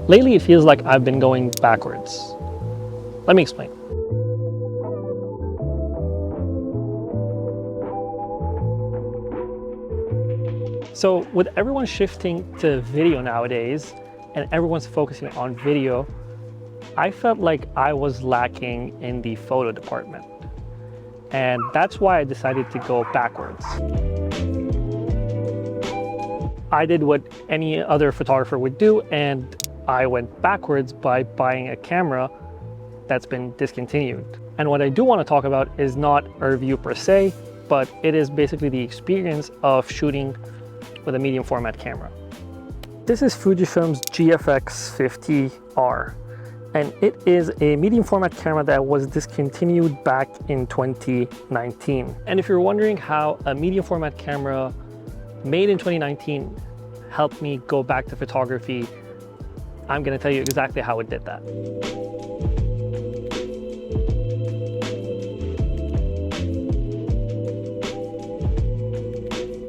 Lately, it feels like I've been going backwards. Let me explain. So with everyone shifting to video nowadays and everyone's focusing on video, I felt like I was lacking in the photo department. And that's why I decided to go backwards. I did what any other photographer would do, and I went backwards by buying a camera that's been discontinued. And what I do want to talk about is not a review per se, but it is basically the experience of shooting with a medium format camera. This is Fujifilm's GFX50R, and it is a medium format camera that was discontinued back in 2019. And if you're wondering how a medium format camera made in 2019 helped me go back to photography, I'm going to tell you exactly how it did that.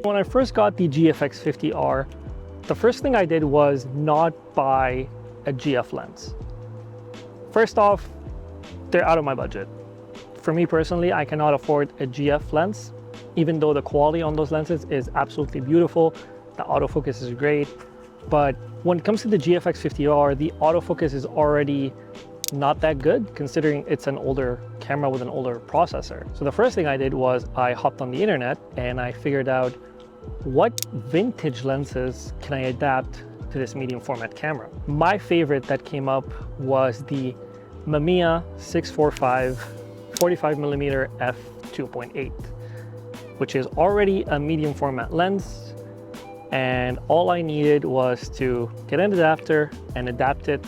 When I first got the GFX50R, the first thing I did was not buy a GF lens. First off, they're out of my budget. For me personally, I cannot afford a GF lens, even though the quality on those lenses is absolutely beautiful. The autofocus is great, but when it comes to the GFX50R, the autofocus is already not that good considering it's an older camera with an older processor. So the first thing I did was I hopped on the internet and I figured out what vintage lenses can I adapt to this medium format camera. My favorite that came up was the Mamiya 645 45mm f2.8, which is already a medium format lens, and all I needed was to get an adapter and adapt it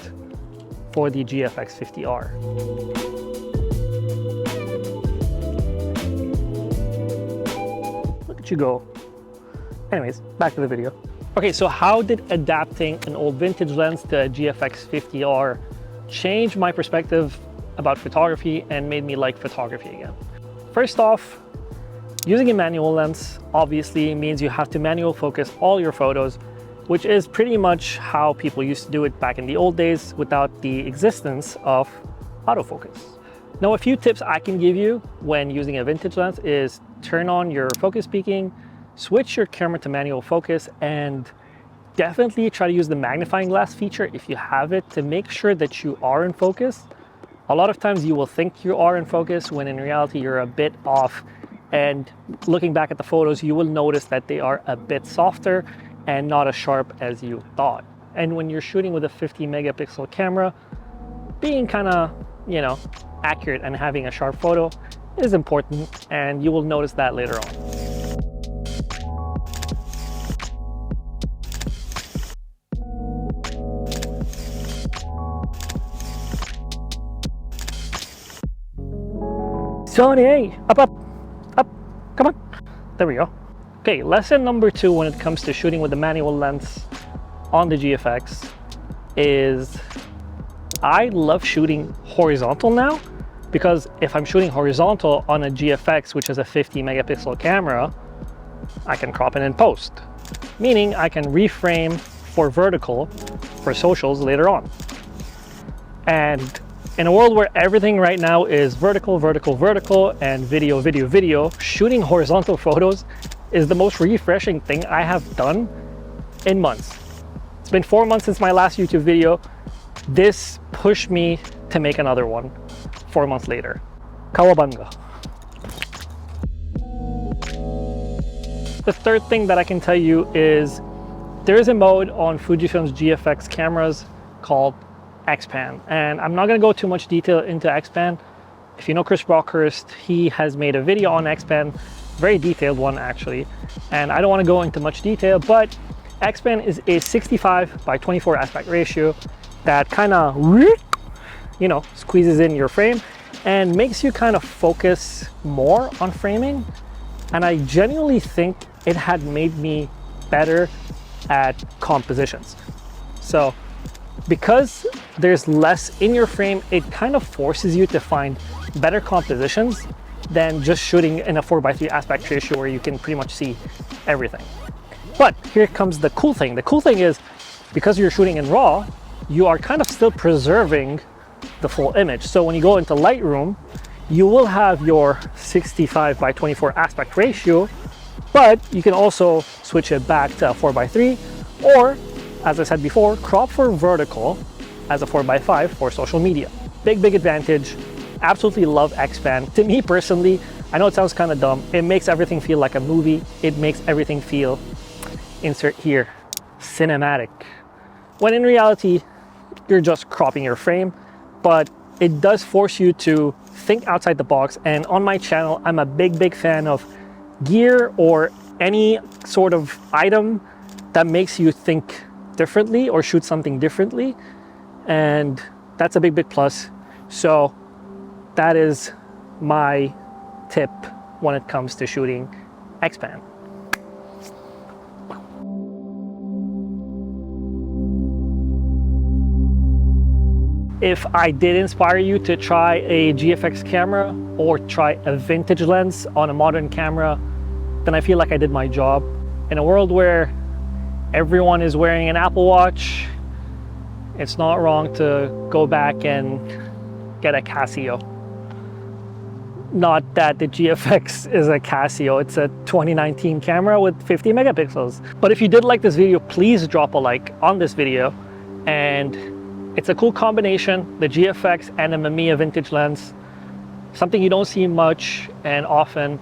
for the GFX50R. Look at you go. Anyways, back to the video. Okay, so how did adapting an old vintage lens to a GFX50R change my perspective about photography and made me like photography again? First off, using a manual lens obviously means you have to manual focus all your photos, which is pretty much how people used to do it back in the old days without the existence of autofocus. Now, a few tips I can give you when using a vintage lens is turn on your focus peaking, switch your camera to manual focus, and definitely try to use the magnifying glass feature if you have it to make sure that you are in focus. A lot of times you will think you are in focus when in reality you're a bit off, and looking back at the photos you will notice that they are a bit softer and not as sharp as you thought. And when you're shooting with a 50 megapixel camera, being kind of, accurate and having a sharp photo is important, and you will notice that later on. Sony, up, come on. There we go. Okay, lesson number 2 when it comes to shooting with the manual lens on the GFX is I love shooting horizontal now, because if I'm shooting horizontal on a GFX, which is a 50 megapixel camera, I can crop it in post, meaning I can reframe for vertical for socials later on. And in a world where everything right now is vertical, and video, shooting horizontal photos is the most refreshing thing I have done in months. It's been 4 months since my last YouTube video. This pushed me to make another one 4 months later. Kawabanga. The third thing that I can tell you is there is a mode on Fujifilm's GFX cameras called XPAN, and I'm not going to go too much detail into XPAN. If you know Chris Brockhurst, he has made a video on XPAN, very detailed one actually, and I don't want to go into much detail, but XPAN is a 65:24 aspect ratio that kind of, squeezes in your frame and makes you kind of focus more on framing. And I genuinely think it had made me better at compositions. So because there's less in your frame, it kind of forces you to find better compositions than just shooting in a 4:3 aspect ratio where you can pretty much see everything. But here comes the cool thing. The cool thing is, because you're shooting in RAW, you are kind of still preserving the full image. So when you go into Lightroom, you will have your 65:24 aspect ratio, but you can also switch it back to a 4:3, or as I said before, crop for vertical as a 4:5 for social media. Big advantage. Absolutely love XPAN. To me personally, I know it sounds kind of dumb, it makes everything feel like a movie. It makes everything feel, insert here, cinematic. When in reality, you're just cropping your frame, but it does force you to think outside the box. And on my channel, I'm a big fan of gear or any sort of item that makes you think differently or shoot something differently. And that's a big plus. So that is my tip when it comes to shooting XPAN. If I did inspire you to try a GFX camera or try a vintage lens on a modern camera, then I feel like I did my job. In a world where everyone is wearing an Apple Watch, it's not wrong to go back and get a Casio. Not that the GFX is a Casio, it's a 2019 camera with 50 megapixels. But if you did like this video, please drop a like on this video. And it's a cool combination, the GFX and a Mamiya vintage lens. Something you don't see much and often.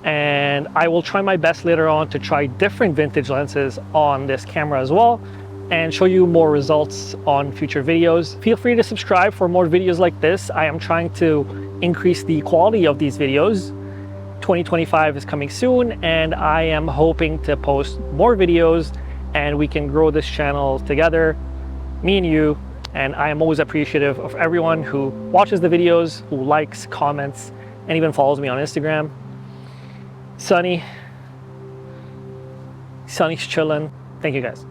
And I will try my best later on to try different vintage lenses on this camera as well and show you more results on future videos. Feel free to subscribe for more videos like this. I am trying to increase the quality of these videos. 2025 is coming soon, and I am hoping to post more videos and we can grow this channel together, me and you. And I am always appreciative of everyone who watches the videos, who likes, comments, and even follows me on Instagram. Sunny's chilling. Thank you guys.